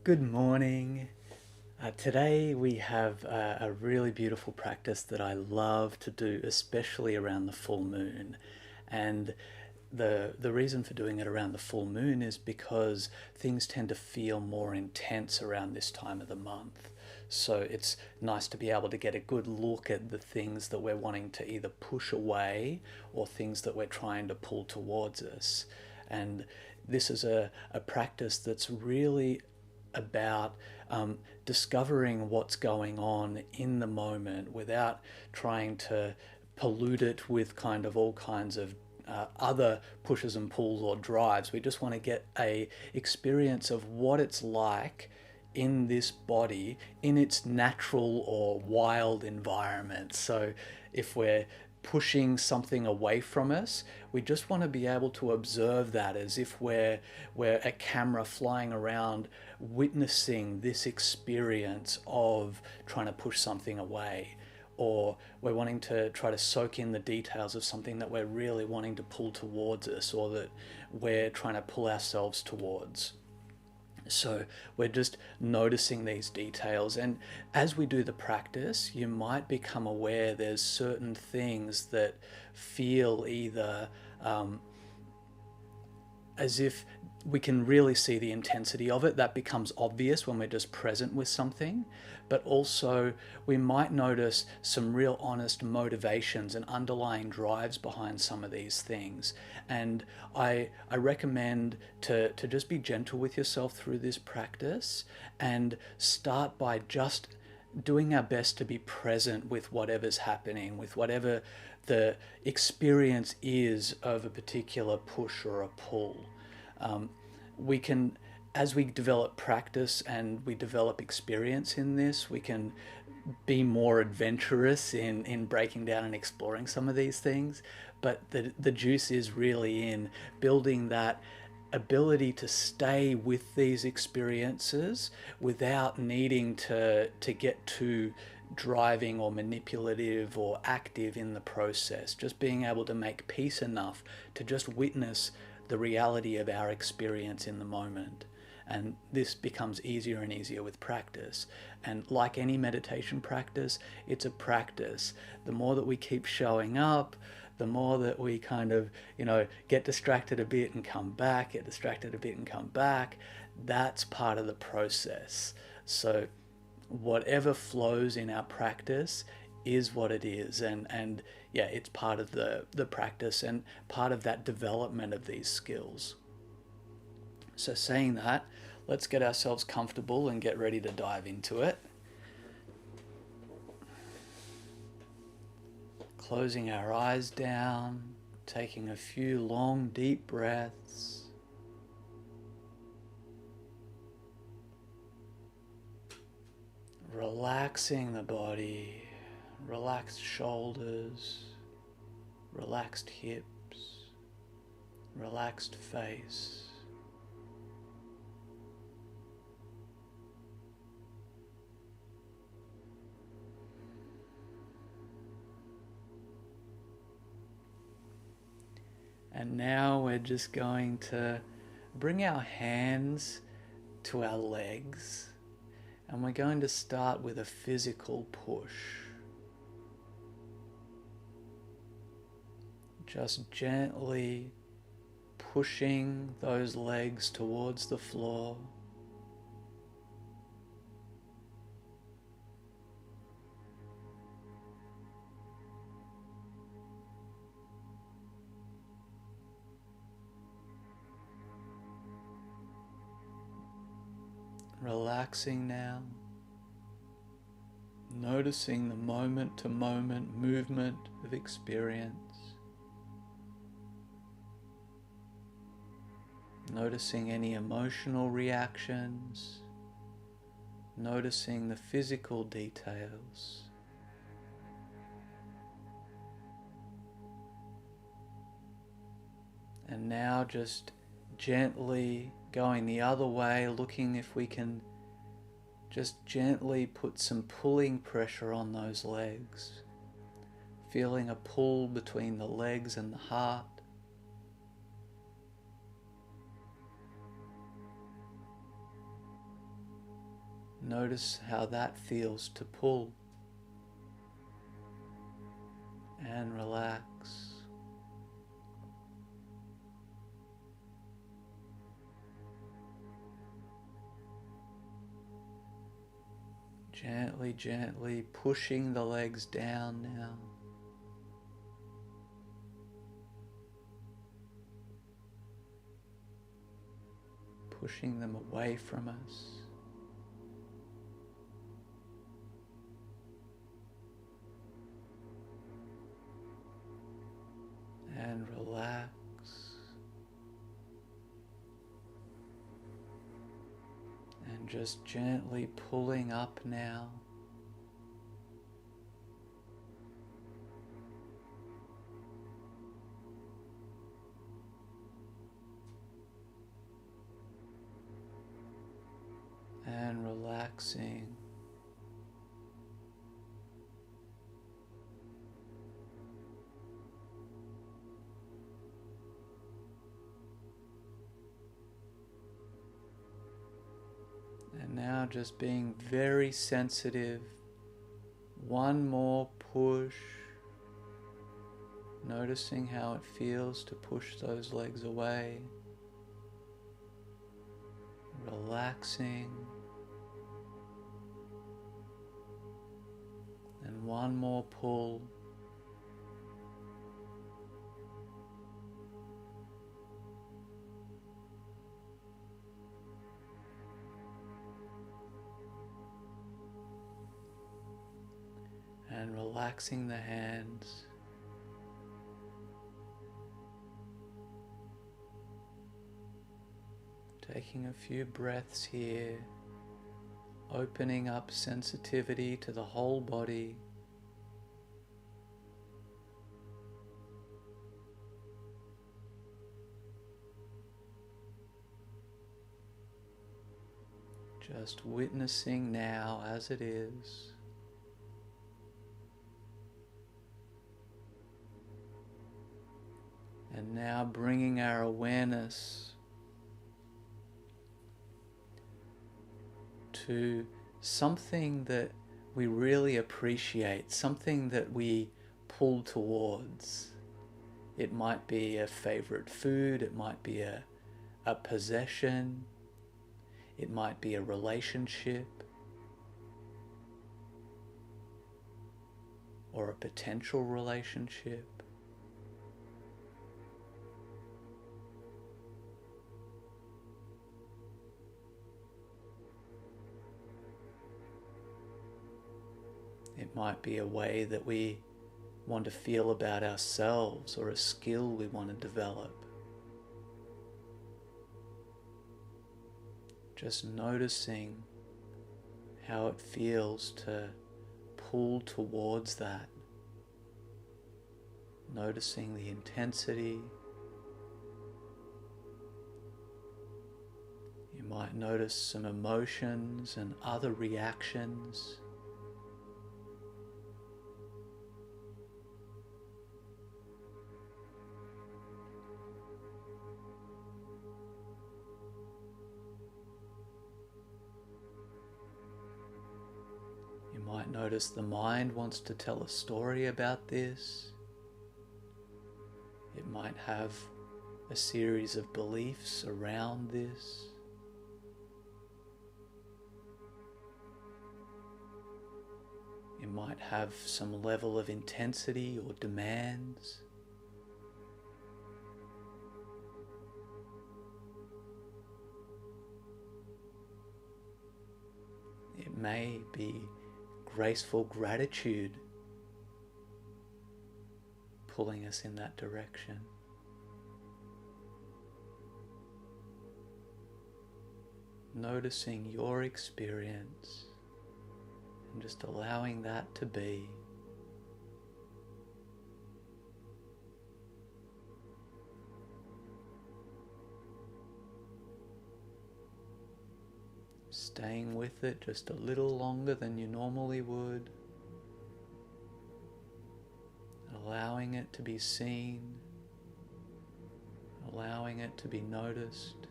Good morning. Today we have a really beautiful practice that I love to do, especially around the full moon. And the reason for doing it around the full moon is because things tend to feel more intense around this time of the month. So it's nice to be able to get a good look at the things that we're wanting to either push away or things that we're trying to pull towards us. And this is a practice that's really about discovering what's going on in the moment without trying to pollute it with kind of all kinds of other pushes and pulls or drives. We just want to get a experience of what it's like in this body in its natural or wild environment. So if we're pushing something away from us, we just want to be able to observe that as if we're a camera flying around witnessing this experience of trying to push something away, or we're wanting to try to soak in the details of something that we're really wanting to pull towards us, or that we're trying to pull ourselves towards. So we're just noticing these details. And as we do the practice, you might become aware there's certain things that feel either as if we can really see the intensity of it. That becomes obvious when we're just present with something. But also, we might notice some real honest motivations and underlying drives behind some of these things. And I recommend to just be gentle with yourself through this practice and start by just doing our best to be present with whatever's happening, with whatever the experience is of a particular push or a pull. We can, as we develop practice and we develop experience in this, we can be more adventurous in breaking down and exploring some of these things. But the juice is really in building that ability to stay with these experiences without needing to get too driving or manipulative or active in the process. Just being able to make peace enough to just witness the reality of our experience in the moment. And this becomes easier and easier with practice. And like any meditation practice, it's a practice. The more that we keep showing up, the more that we kind of, get distracted a bit and come back, get distracted a bit and come back, that's part of the process. So whatever flows in our practice is what it is. And yeah, it's part of the practice and part of that development of these skills. So saying that, let's get ourselves comfortable and get ready to dive into it. Closing our eyes down, taking a few long, deep breaths. Relaxing the body, relaxed shoulders, relaxed hips, relaxed face. And now we're just going to bring our hands to our legs, and we're going to start with a physical push. Just gently pushing those legs towards the floor. Relaxing now, noticing the moment to moment movement of experience, noticing any emotional reactions, noticing the physical details. And now just gently going the other way, looking if we can just gently put some pulling pressure on those legs, feeling a pull between the legs and the heart. Notice how that feels to pull and relax. Gently, gently pushing the legs down now. Pushing them away from us. And relax. And just gently pulling up now. And relaxing. And now just being very sensitive. One more push. Noticing how it feels to push those legs away. Relaxing. And one more pull. And relaxing the hands. Taking a few breaths here, opening up sensitivity to the whole body. Just witnessing now as it is. And now bringing our awareness to something that we really appreciate, something that we pull towards. It might be a favorite food, it might be a possession, it might be a relationship, or a potential relationship. It might be a way that we want to feel about ourselves or a skill we want to develop. Just noticing how it feels to pull towards that. Noticing the intensity. You might notice some emotions and other reactions. You might notice the mind wants to tell a story about this. It might have a series of beliefs around this. You might have some level of intensity or demands. It may be graceful gratitude pulling us in that direction. Noticing your experience and just allowing that to be. Staying with it just a little longer than you normally would. Allowing it to be seen. Allowing it to be noticed.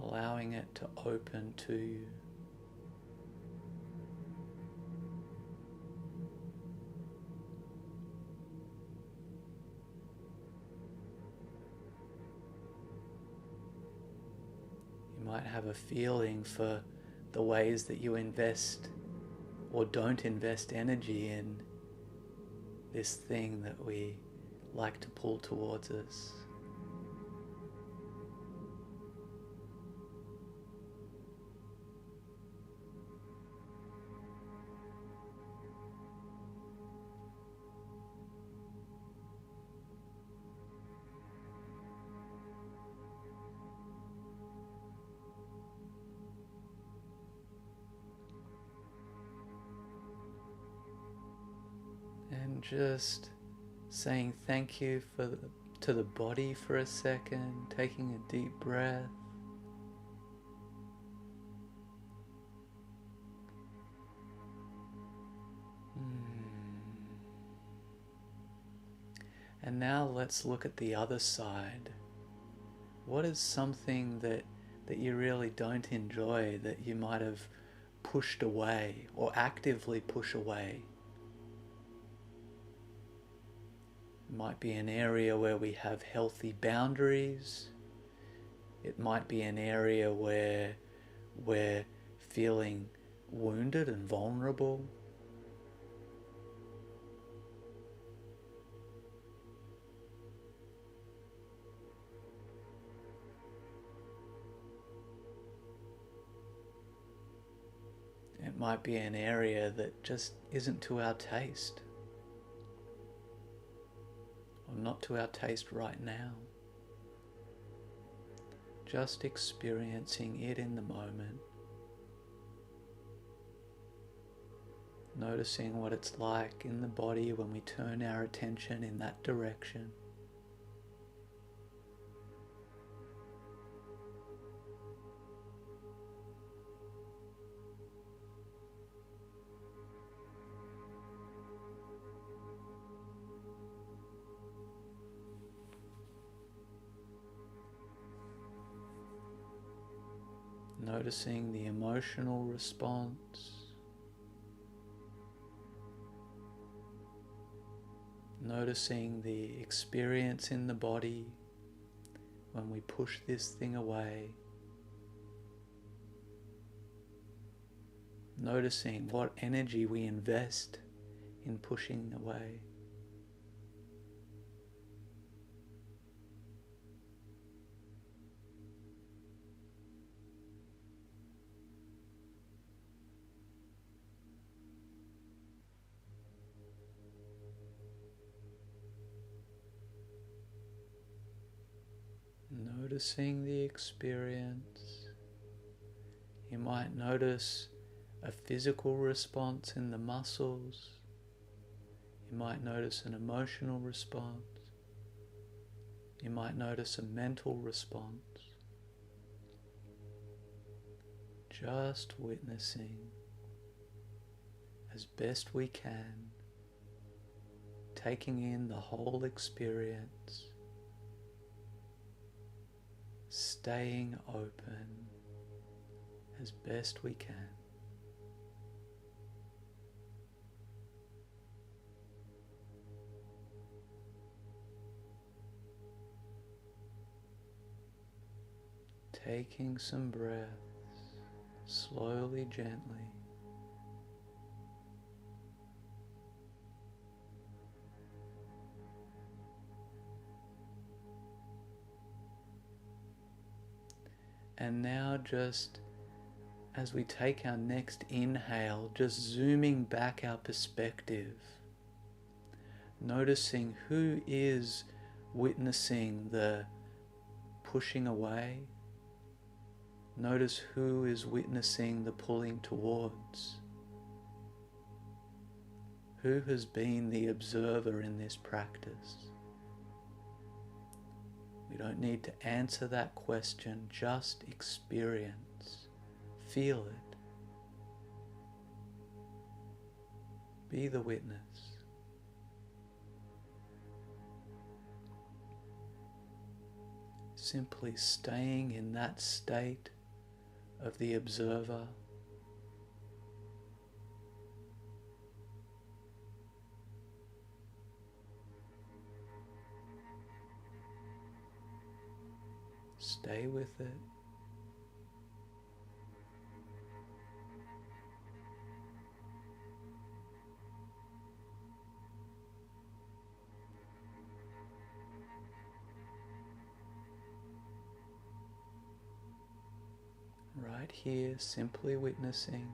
Allowing it to open to you. might have a feeling for the ways that you invest or don't invest energy in this thing that we like to pull towards us. And just saying thank you to the body for a second, taking a deep breath. And now let's look at the other side. What is something that you really don't enjoy, that you might have pushed away or actively push away? It might be an area where we have healthy boundaries. It might be an area where we're feeling wounded and vulnerable. It might be an area that just isn't to our taste, or not to our taste right now. Just experiencing it in the moment. Noticing what it's like in the body when we turn our attention in that direction. Noticing the emotional response. Noticing the experience in the body when we push this thing away. Noticing what energy we invest in pushing away. Noticing the experience. You might notice a physical response in the muscles. You might notice an emotional response. You might notice a mental response. Just witnessing as best we can, taking in the whole experience. Staying open as best we can. Taking some breaths, slowly, gently. And now just as we take our next inhale, just zooming back our perspective, noticing who is witnessing the pushing away. Notice who is witnessing the pulling towards. Who has been the observer in this practice? We don't need to answer that question, just experience. Feel it. Be the witness. Simply staying in that state of the observer. Stay with it. here simply witnessing.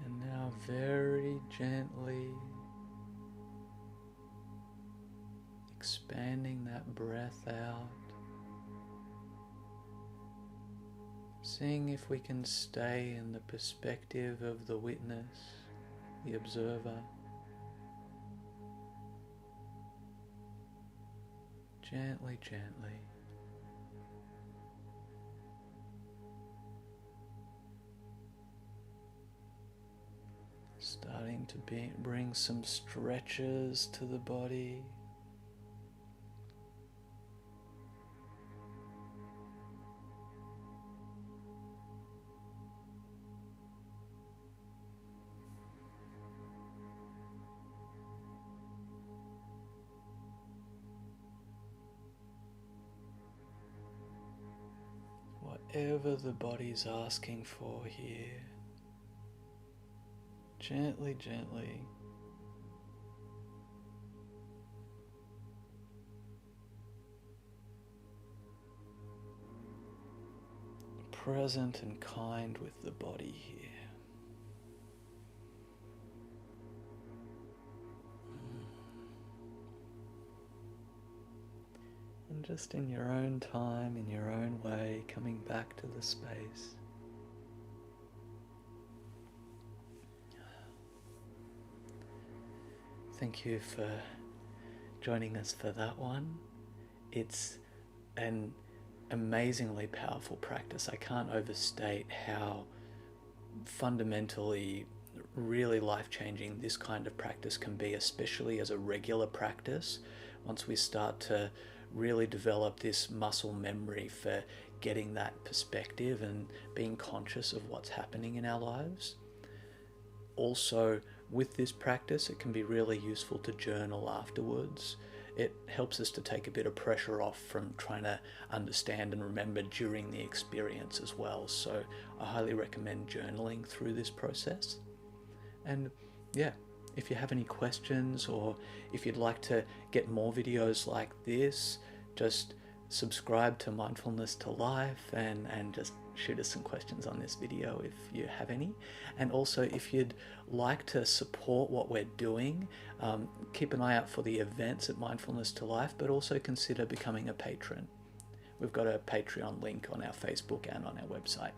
And now very gently expanding that breath out, seeing if we can stay in the perspective of the witness, the observer. Gently, gently. Starting to bring some stretches to the body. Whatever the body's asking for here, gently, gently. Present and kind with the body here. And just in your own time, in your own way, coming back to the space. Thank you for joining us for that one. It's an amazingly powerful practice. I can't overstate how fundamentally really life-changing this kind of practice can be, especially as a regular practice. Once we start to really develop this muscle memory for getting that perspective and being conscious of what's happening in our lives. Also, with this practice, it can be really useful to journal afterwards. It helps us to take a bit of pressure off from trying to understand and remember during the experience as well. So I highly recommend journaling through this process. And yeah, if you have any questions or if you'd like to get more videos like this, just subscribe to Mindfulness to Life and just shoot us some questions on this video if you have any. And also, if you'd like to support what we're doing, keep an eye out for the events at Mindfulness to Life, but also consider becoming a patron. We've got a Patreon link on our Facebook and on our website.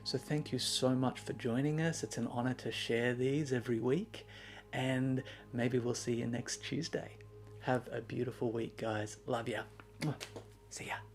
So thank you so much for joining us. It's an honor to share these every week, and maybe we'll see you next Tuesday. Have a beautiful week, guys. Love ya. See ya.